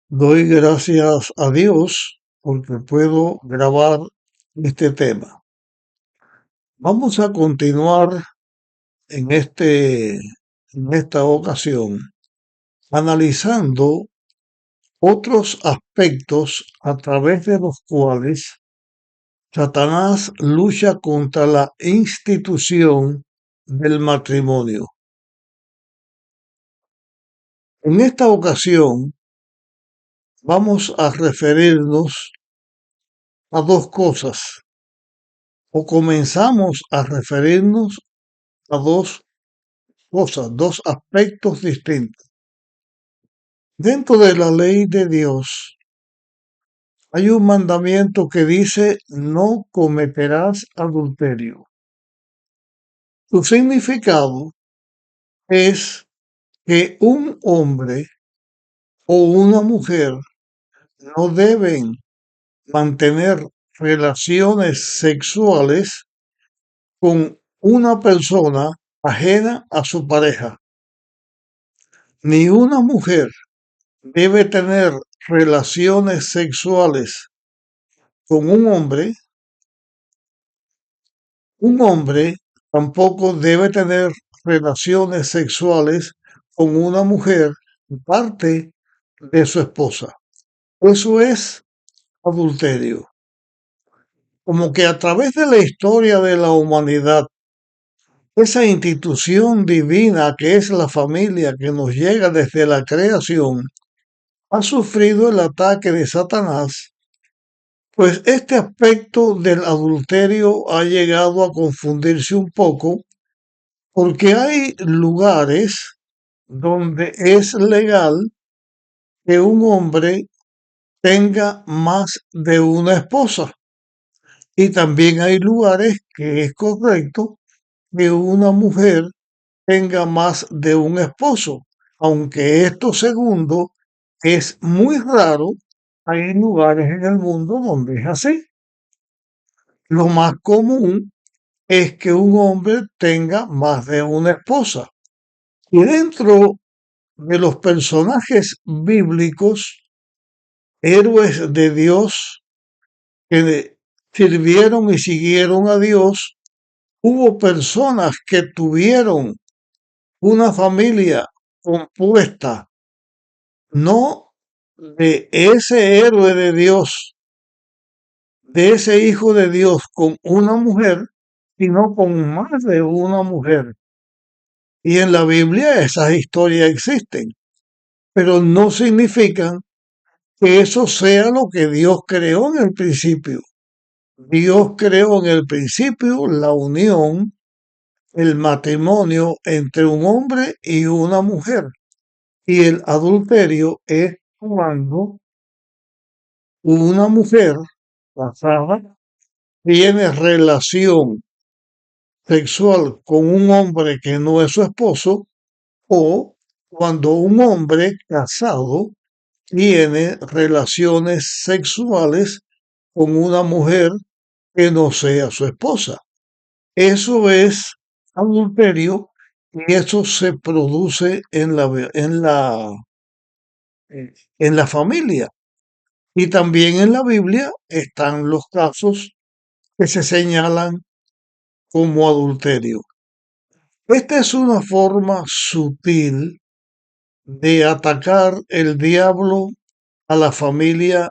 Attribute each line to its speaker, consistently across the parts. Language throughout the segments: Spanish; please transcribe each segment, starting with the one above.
Speaker 1: Doy gracias a Dios porque puedo grabar este tema. Vamos a continuar en esta ocasión analizando otros aspectos a través de los cuales Satanás lucha contra la institución del matrimonio. En esta ocasión vamos a referirnos a dos cosas, o comenzamos a referirnos a dos cosas, dos aspectos distintos. Dentro de la ley de Dios hay un mandamiento que dice no cometerás adulterio. Su significado es que un hombre o una mujer no deben mantener relaciones sexuales con una persona ajena a su pareja. Ni una mujer debe tener relaciones sexuales con un hombre tampoco debe tener relaciones sexuales con una mujer parte de su esposa. Eso es adulterio. Como que a través de la historia de la humanidad, esa institución divina que es la familia que nos llega desde la creación, ha sufrido el ataque de Satanás. Pues este aspecto del adulterio ha llegado a confundirse un poco porque hay lugares donde es legal que un hombre tenga más de una esposa y también hay lugares que es correcto que una mujer tenga más de un esposo, aunque esto segundo es muy raro. Hay lugares en el mundo donde es así. Lo más común es que un hombre tenga más de una esposa. Y dentro de los personajes bíblicos, héroes de Dios que sirvieron y siguieron a Dios, hubo personas que tuvieron una familia compuesta, no de ese héroe de Dios, de ese hijo de Dios con una mujer, sino con más de una mujer. Y en la Biblia esas historias existen, pero no significan que eso sea lo que Dios creó en el principio. Dios creó en el principio la unión, el matrimonio entre un hombre y una mujer. Y el adulterio es cuando una mujer casada tiene relación sexual con un hombre que no es su esposo o cuando un hombre casado tiene relaciones sexuales con una mujer que no sea su esposa. Eso es adulterio y eso se produce en la familia. Y también en la Biblia están los casos que se señalan como adulterio. Esta es una forma sutil de atacar el diablo a la familia,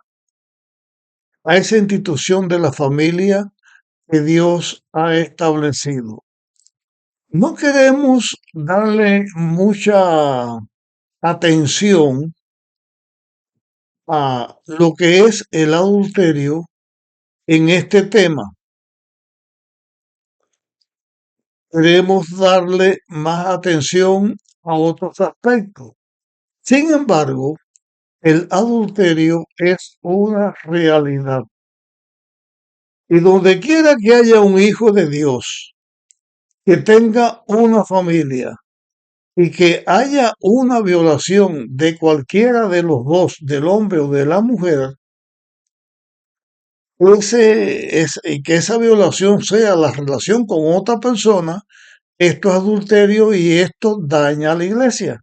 Speaker 1: a esa institución de la familia que Dios ha establecido. No queremos darle mucha atención a lo que es el adulterio en este tema. Queremos darle más atención a otros aspectos. Sin embargo, el adulterio es una realidad. Y donde quiera que haya un hijo de Dios, que tenga una familia y que haya una violación de cualquiera de los dos, del hombre o de la mujer, y que esa violación sea la relación con otra persona, esto es adulterio y esto daña a la iglesia.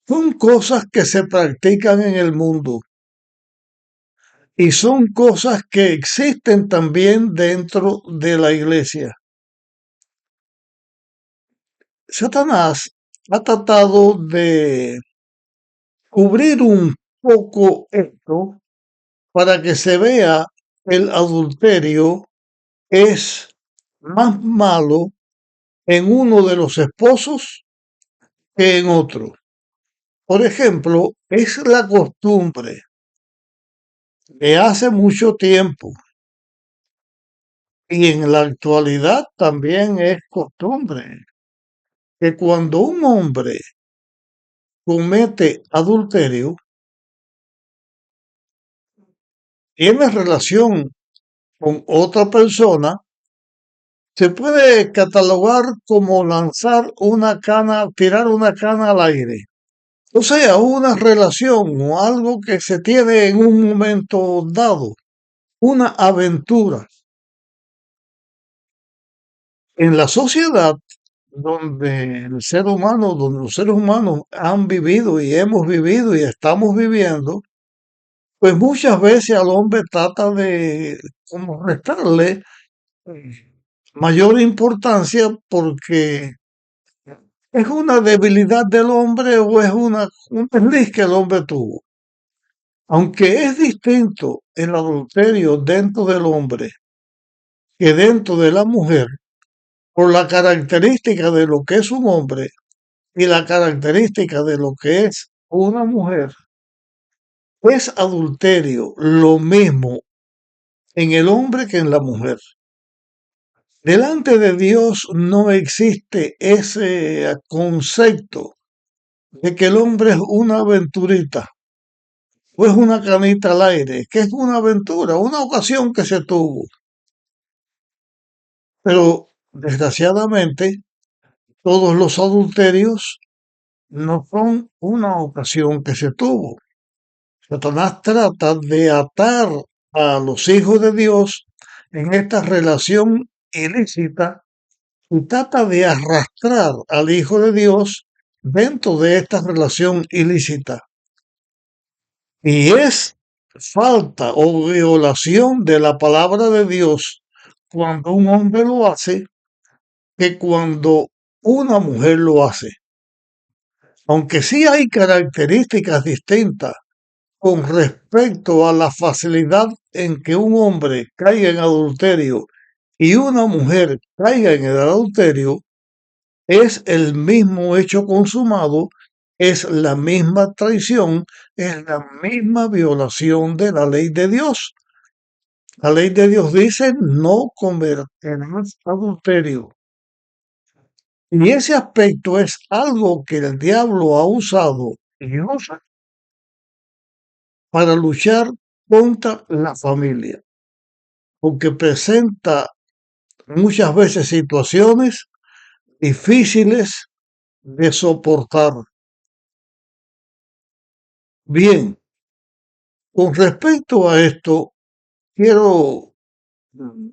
Speaker 1: Son cosas que se practican en el mundo y son cosas que existen también dentro de la iglesia. Satanás ha tratado de cubrir un poco esto para que se vea el adulterio es más malo en uno de los esposos que en otro. Por ejemplo, es la costumbre de hace mucho tiempo y en la actualidad también es costumbre que cuando un hombre comete adulterio, tiene relación con otra persona, se puede catalogar como lanzar una cana, tirar una cana al aire. O sea, una relación o algo que se tiene en un momento dado, una aventura. En la sociedad donde los seres humanos han vivido y hemos vivido y estamos viviendo, pues muchas veces al hombre trata de como restarle mayor importancia porque es una debilidad del hombre o es un desliz que el hombre tuvo. Aunque es distinto el adulterio dentro del hombre que dentro de la mujer, por la característica de lo que es un hombre y la característica de lo que es una mujer, es adulterio lo mismo en el hombre que en la mujer. Delante de Dios no existe ese concepto de que el hombre es una aventurita o es una canita al aire, que es una aventura, una ocasión que se tuvo. Pero desgraciadamente todos los adulterios no son una ocasión que se tuvo. Satanás trata de atar a los hijos de Dios en esta relación ilícita y trata de arrastrar al Hijo de Dios dentro de esta relación ilícita. Y es falta o violación de la palabra de Dios cuando un hombre lo hace que cuando una mujer lo hace. Aunque sí hay características distintas con respecto a la facilidad en que un hombre caiga en adulterio y una mujer caiga en el adulterio, es el mismo hecho consumado, es la misma traición, es la misma violación de la ley de Dios. La ley de Dios dice no cometerás adulterio. Y ese aspecto es algo que el diablo ha usado y usa para luchar contra la familia, porque presenta muchas veces situaciones difíciles de soportar. Bien, con respecto a esto, quiero, mm,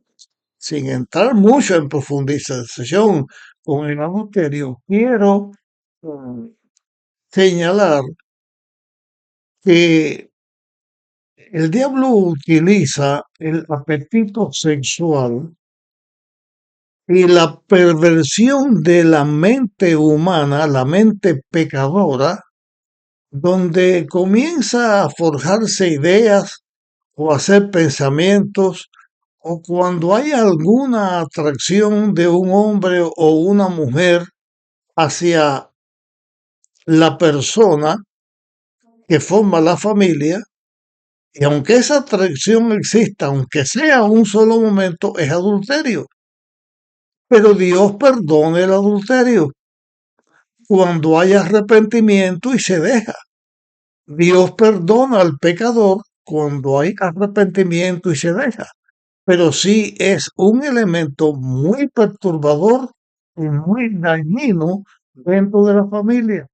Speaker 1: sin entrar mucho en profundización con el adulterio, quiero mm, señalar que el diablo utiliza el apetito sexual y la perversión de la mente humana, la mente pecadora, donde comienza a forjarse ideas o hacer pensamientos, o cuando hay alguna atracción de un hombre o una mujer hacia la persona que forma la familia, y aunque esa atracción exista, aunque sea un solo momento, es adulterio. Pero Dios perdona el adulterio cuando hay arrepentimiento y se deja. Dios perdona al pecador cuando hay arrepentimiento y se deja. Pero sí es un elemento muy perturbador y muy dañino dentro de la familia.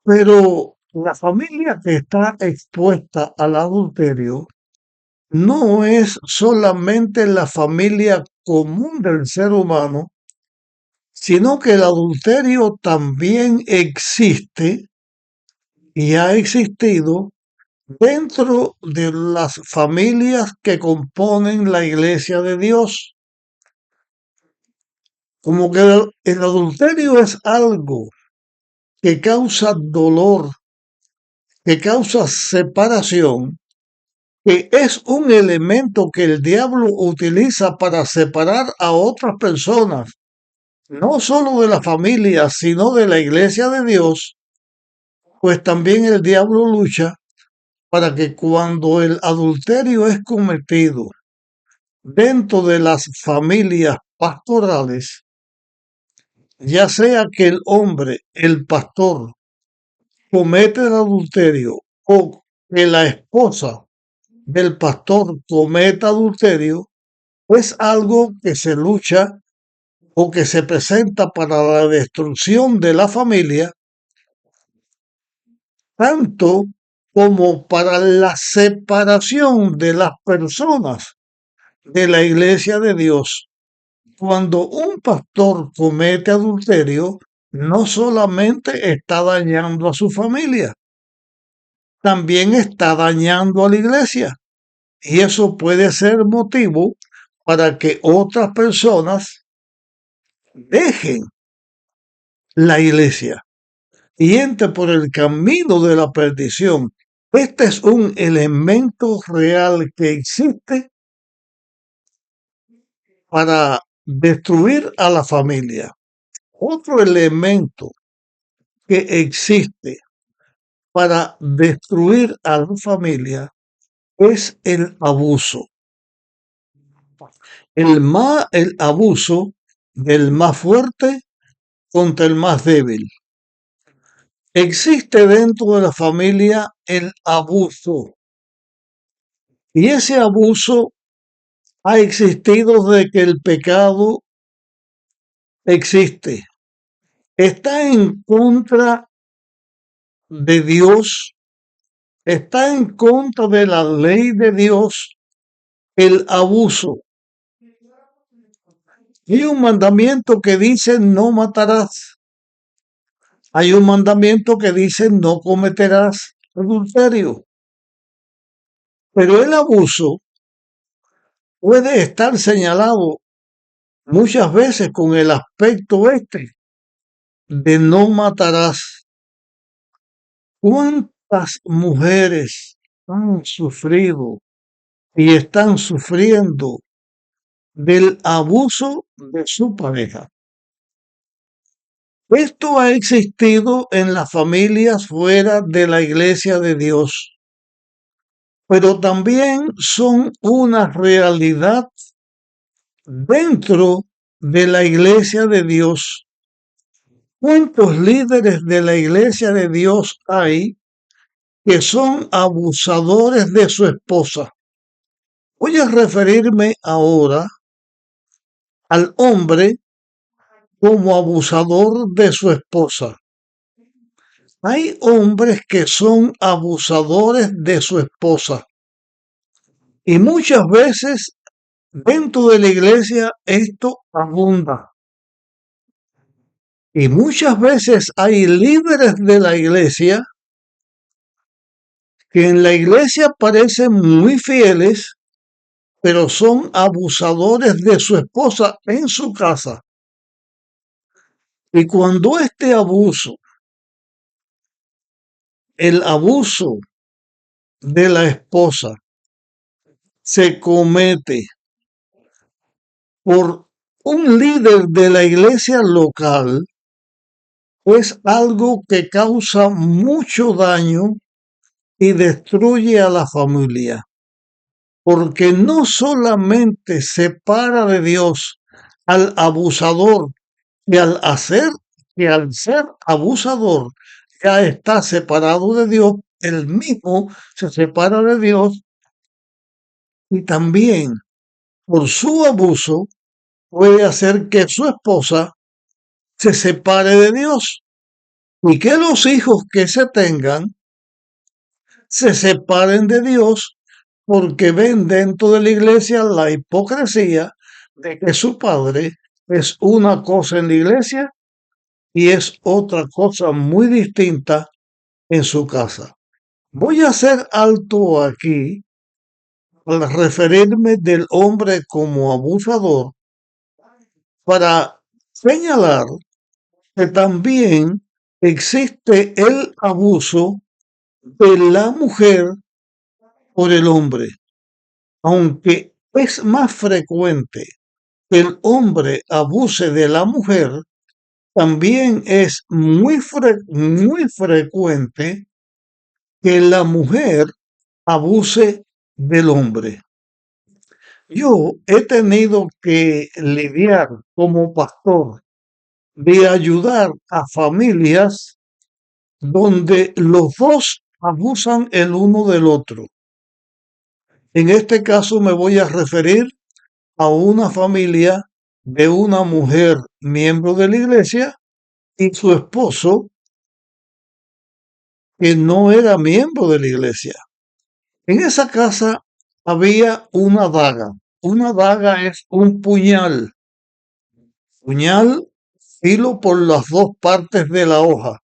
Speaker 1: Pero la familia que está expuesta al adulterio no es solamente la familia común del ser humano, sino que el adulterio también existe y ha existido dentro de las familias que componen la iglesia de Dios. Como que el adulterio es algo que causa dolor, que causa separación, que es un elemento que el diablo utiliza para separar a otras personas, no solo de la familia, sino de la iglesia de Dios, pues también el diablo lucha para que cuando el adulterio es cometido dentro de las familias pastorales, ya sea que el hombre, el pastor, comete el adulterio o que la esposa del pastor cometa adulterio, es algo que se lucha o que se presenta para la destrucción de la familia, tanto como para la separación de las personas de la iglesia de Dios. Cuando un pastor comete adulterio, no solamente está dañando a su familia, también está dañando a la iglesia. Y eso puede ser motivo para que otras personas dejen la iglesia y entren por el camino de la perdición. Este es un elemento real que existe para destruir a la familia. Otro elemento que existe para destruir a la familia es el abuso. El abuso del más fuerte contra el más débil. Existe dentro de la familia el abuso y ese abuso ha existido desde que el pecado existe. Está en contra de Dios, está en contra de la ley de Dios el abuso. Hay un mandamiento que dice no matarás. Hay un mandamiento que dice no cometerás adulterio. Pero el abuso puede estar señalado muchas veces con el aspecto de no matarás. ¿Cuántas mujeres han sufrido y están sufriendo del abuso de su pareja? Esto ha existido en las familias fuera de la iglesia de Dios, pero también son una realidad dentro de la iglesia de Dios. ¿Cuántos líderes de la iglesia de Dios hay que son abusadores de su esposa? Voy a referirme ahora al hombre como abusador de su esposa. Hay hombres que son abusadores de su esposa y muchas veces dentro de la iglesia esto abunda. Y muchas veces hay líderes de la iglesia que en la iglesia parecen muy fieles, pero son abusadores de su esposa en su casa. Y cuando este abuso, el abuso de la esposa, se comete por un líder de la iglesia local, es algo que causa mucho daño y destruye a la familia, porque no solamente separa de Dios al abusador, que al ser abusador ya está separado de Dios, él mismo se separa de Dios y también por su abuso puede hacer que su esposa se separe de Dios y que los hijos que se tengan se separen de Dios porque ven dentro de la iglesia la hipocresía de que su padre es una cosa en la iglesia y es otra cosa muy distinta en su casa. Voy a hacer alto aquí al referirme del hombre como abusador para señalar que también existe el abuso de la mujer por el hombre, aunque es más frecuente que el hombre abuse de la mujer, también es muy frecuente que la mujer abuse del hombre. Yo he tenido que lidiar como pastor de ayudar a familias donde los dos abusan el uno del otro. En este caso me voy a referir a una familia de una mujer miembro de la iglesia y su esposo que no era miembro de la iglesia. En esa casa había una daga. Una daga es un puñal. Puñal, filo por las dos partes de la hoja.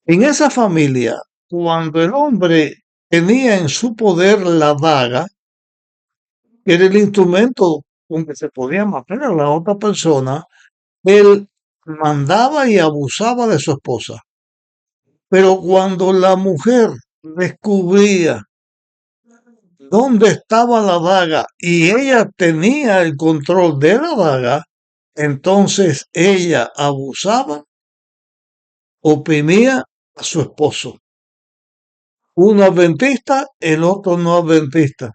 Speaker 1: En esa familia, cuando el hombre tenía en su poder la daga, que era el instrumento con que se podía matar a la otra persona, él mandaba y abusaba de su esposa. Pero cuando la mujer descubría dónde estaba la daga y ella tenía el control de la daga, entonces ella abusaba, oprimía a su esposo. Uno adventista, el otro no adventista.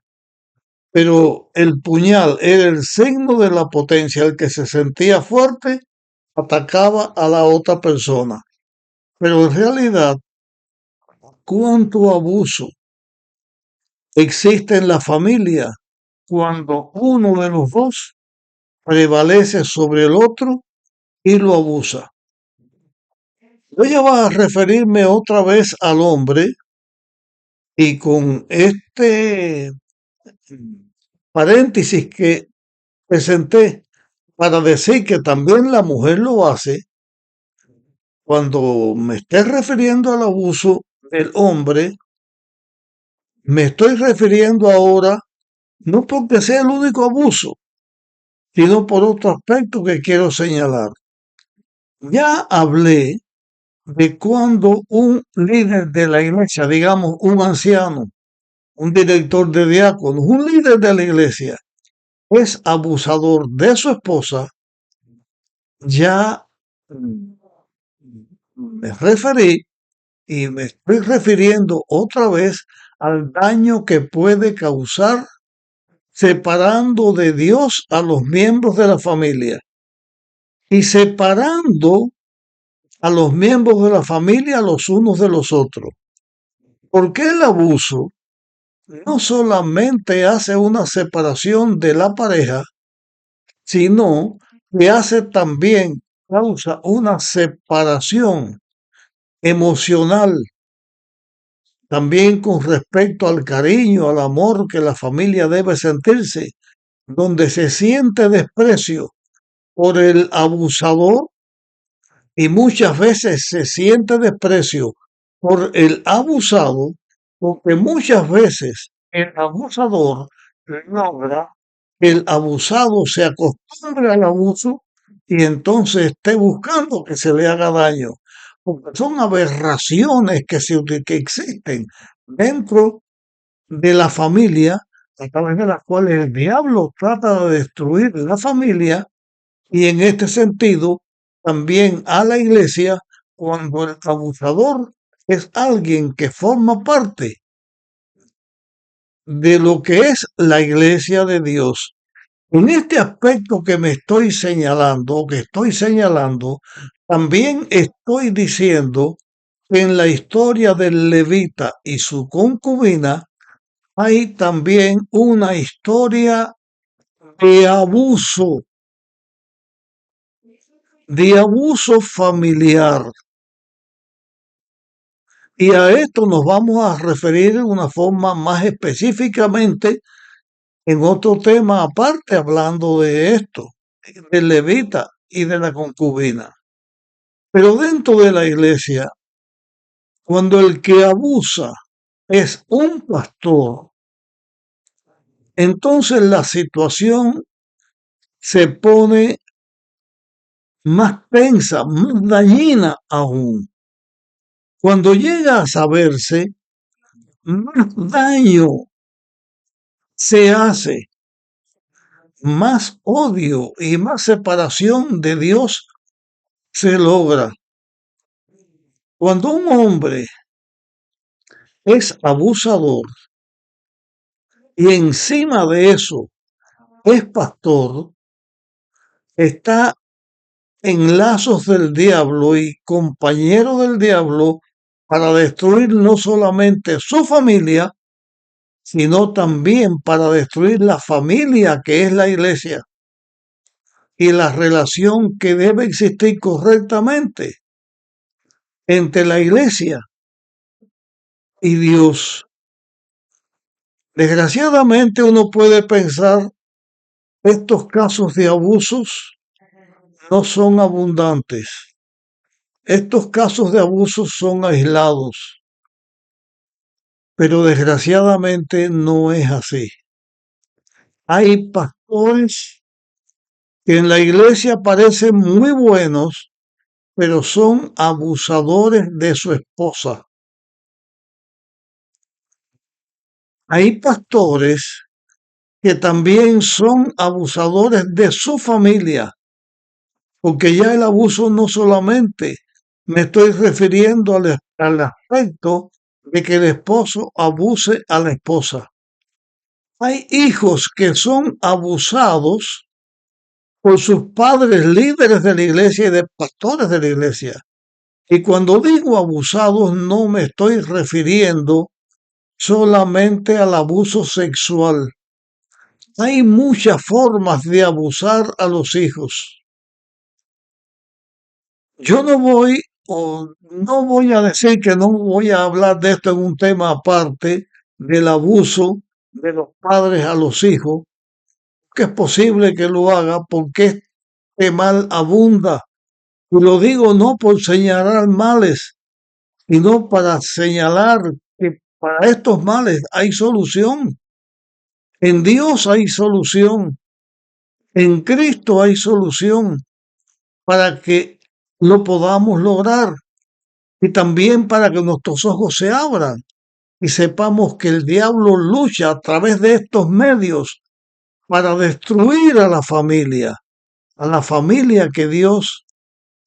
Speaker 1: Pero el puñal era el signo de la potencia. El que se sentía fuerte atacaba a la otra persona. Pero en realidad, ¿cuánto abuso existe en la familia cuando uno de los dos prevalece sobre el otro y lo abusa? Voy a referirme otra vez al hombre y con este paréntesis que presenté para decir que también la mujer lo hace. Cuando me esté refiriendo al abuso del hombre, me estoy refiriendo ahora no porque sea el único abuso, sino por otro aspecto que quiero señalar. Ya hablé de cuando un líder de la iglesia, digamos un anciano, un director de diáconos, un líder de la iglesia, es abusador de su esposa, ya me referí y me estoy refiriendo otra vez al daño que puede causar separando de Dios a los miembros de la familia y separando a los miembros de la familia los unos de los otros. Porque el abuso no solamente hace una separación de la pareja, sino que hace también, causa una separación emocional, también con respecto al cariño, al amor que la familia debe sentirse, donde se siente desprecio por el abusador y muchas veces se siente desprecio por el abusado, porque muchas veces el abusador logra que el abusado se acostumbre al abuso y entonces esté buscando que se le haga daño, porque son aberraciones que existen dentro de la familia, a través de las cuales el diablo trata de destruir la familia y en este sentido también a la iglesia cuando el abusador es alguien que forma parte de lo que es la iglesia de Dios. En este aspecto que me estoy señalando, o que estoy señalando, también estoy diciendo que en la historia del levita y su concubina hay también una historia de abuso familiar. Y a esto nos vamos a referir de una forma más específicamente en otro tema aparte hablando de esto. del levita y de la concubina. Pero dentro de la iglesia, cuando el que abusa es un pastor, entonces la situación se pone más tensa, más dañina aún. Cuando llega a saberse, más daño se hace, más odio y más separación de Dios se logra. Cuando un hombre es abusador y encima de eso es pastor, está en lazos del diablo y compañero del diablo para destruir no solamente su familia, sino también para destruir la familia que es la iglesia y la relación que debe existir correctamente entre la iglesia y Dios. Desgraciadamente uno puede pensar, estos casos de abusos no son abundantes. Estos casos de abusos son aislados, pero desgraciadamente no es así. Hay pastores que en la iglesia parecen muy buenos, pero son abusadores de su esposa. Hay pastores que también son abusadores de su familia, porque ya el abuso no solamente me estoy refiriendo al aspecto de que el esposo abuse a la esposa. Hay hijos que son abusados por sus padres líderes de la iglesia y de pastores de la iglesia. Y cuando digo abusados no me estoy refiriendo solamente al abuso sexual. Hay muchas formas de abusar a los hijos. Yo no voy o no voy a decir que no voy a hablar de esto en un tema aparte del abuso de los padres a los hijos, que es posible que lo haga porque este mal abunda. Y lo digo no por señalar males, sino para señalar que para estos males hay solución. En Dios hay solución. En Cristo hay solución para que lo podamos lograr y también para que nuestros ojos se abran y sepamos que el diablo lucha a través de estos medios para destruir a la familia que Dios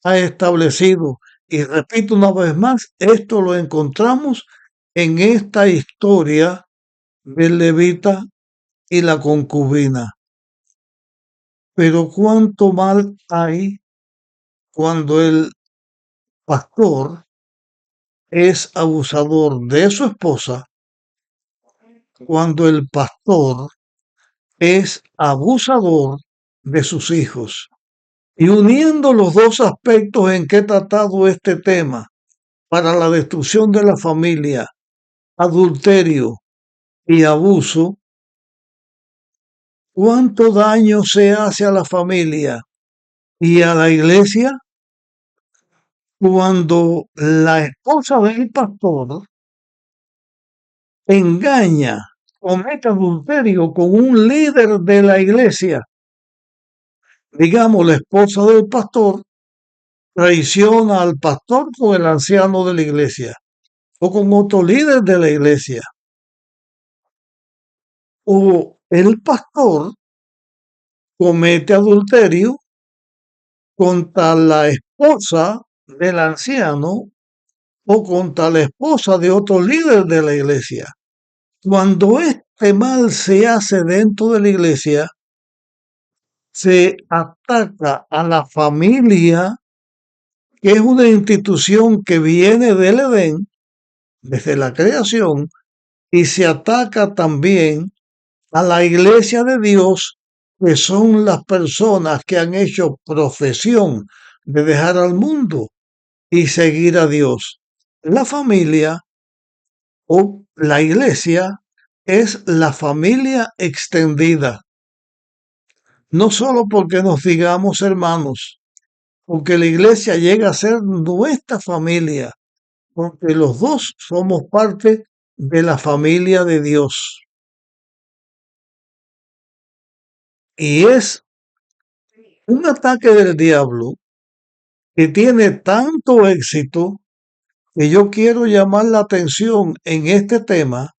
Speaker 1: ha establecido. Y repito una vez más, esto lo encontramos en esta historia del levita y la concubina. Pero cuánto mal hay cuando el pastor es abusador de su esposa, cuando el pastor es abusador de sus hijos. Y uniendo los dos aspectos en que he tratado este tema para la destrucción de la familia, adulterio y abuso, ¿cuánto daño se hace a la familia y a la iglesia cuando la esposa del pastor engaña, comete adulterio con un líder de la iglesia? Digamos, la esposa del pastor traiciona al pastor con el anciano de la iglesia o con otro líder de la iglesia. O el pastor comete adulterio contra la esposa del anciano o contra la esposa de otro líder de la iglesia. Cuando este mal se hace dentro de la iglesia, se ataca a la familia, que es una institución que viene del Edén, desde la creación, y se ataca también a la iglesia de Dios, que son las personas que han hecho profesión de dejar al mundo y seguir a Dios. La familia o la iglesia es la familia extendida. no solo porque nos digamos hermanos, porque la iglesia llega a ser nuestra familia, porque los dos somos parte de la familia de Dios. Y es un ataque del diablo que tiene tanto éxito que yo quiero llamar la atención en este tema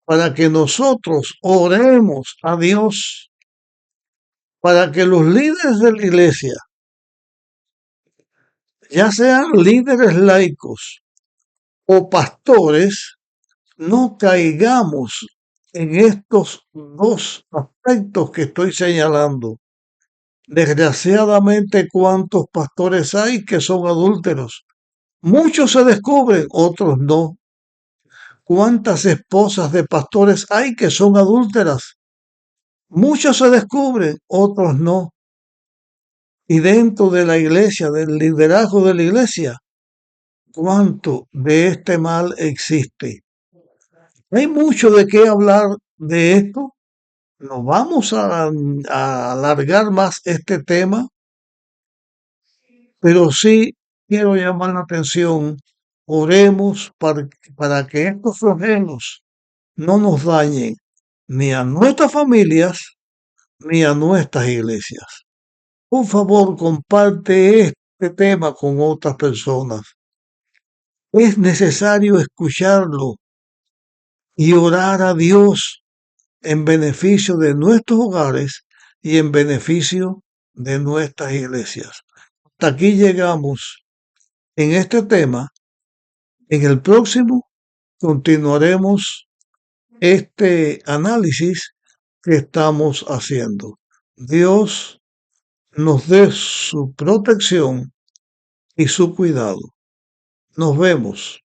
Speaker 1: para que nosotros oremos a Dios, para que los líderes de la iglesia, ya sean líderes laicos o pastores, no caigamos en estos dos aspectos que estoy señalando. Desgraciadamente, ¿cuántos pastores hay que son adúlteros? Muchos se descubren, otros no. ¿Cuántas esposas de pastores hay que son adúlteras? Muchos se descubren, otros no. Y dentro de la iglesia, del liderazgo de la iglesia, ¿cuánto de este mal existe? Hay mucho de qué hablar de esto. No vamos a alargar más este tema, pero sí quiero llamar la atención. Oremos para que estos flagelos no nos dañen ni a nuestras familias ni a nuestras iglesias. Por favor, comparte este tema con otras personas. Es necesario escucharlo y orar a Dios en beneficio de nuestros hogares y en beneficio de nuestras iglesias. Hasta aquí llegamos en este tema. En el próximo continuaremos este análisis que estamos haciendo. Dios nos dé su protección y su cuidado. Nos vemos.